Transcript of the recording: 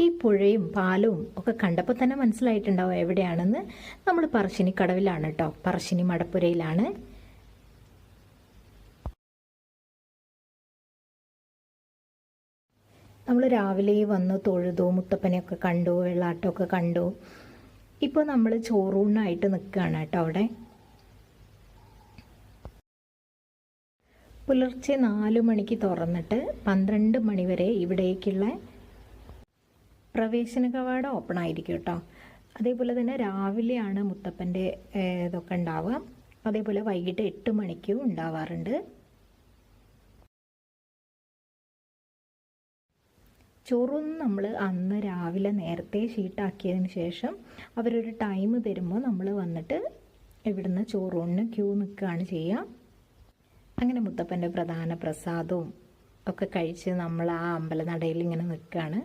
ഈ പുഴയും പാലവും ഒക്കെ കണ്ടപ്പോൾ തന്നെ മനസ്സിലായിട്ടുണ്ടാവും എവിടെയാണെന്ന്. നമ്മൾ പറശ്ശിനിക്കടവിലാണ് കേട്ടോ, പറശ്ശിനി മടപ്പുരയിലാണ്. നമ്മൾ രാവിലെ വന്ന് തൊഴുതു, മുത്തപ്പനെയൊക്കെ കണ്ടു, വെള്ളാട്ടമൊക്കെ കണ്ടു. ഇപ്പോൾ നമ്മൾ ചോറൂണിനായിട്ട് നിൽക്കുകയാണ് കേട്ടോ അവിടെ. പുലർച്ചെ 4 മണിക്ക് തുറന്നിട്ട് 12 മണി വരെ ഇവിടേക്കുള്ള പ്രവേശന കവാടം ഓപ്പൺ ആയിരിക്കും കേട്ടോ. അതേപോലെ തന്നെ രാവിലെയാണ് മുത്തപ്പൻ്റെ ഇതൊക്കെ ഉണ്ടാവുക. അതേപോലെ വൈകിട്ട് 8 മണിക്കും ഉണ്ടാവാറുണ്ട്. ചോറൊന്നും നമ്മൾ അന്ന് രാവിലെ നേരത്തെ ഷീട്ടാക്കിയതിന് ശേഷം അവരൊരു ടൈം തരുമ്പോൾ നമ്മൾ വന്നിട്ട് ഇവിടുന്ന് ചോറൂണിന് ക്യൂ നിൽക്കുകയാണ് ചെയ്യുക. അങ്ങനെ മുത്തപ്പൻ്റെ പ്രധാന പ്രസാദവും ഒക്കെ കഴിച്ച് നമ്മൾ ആ അമ്പലനടയിൽ ഇങ്ങനെ നിൽക്കുകയാണ്.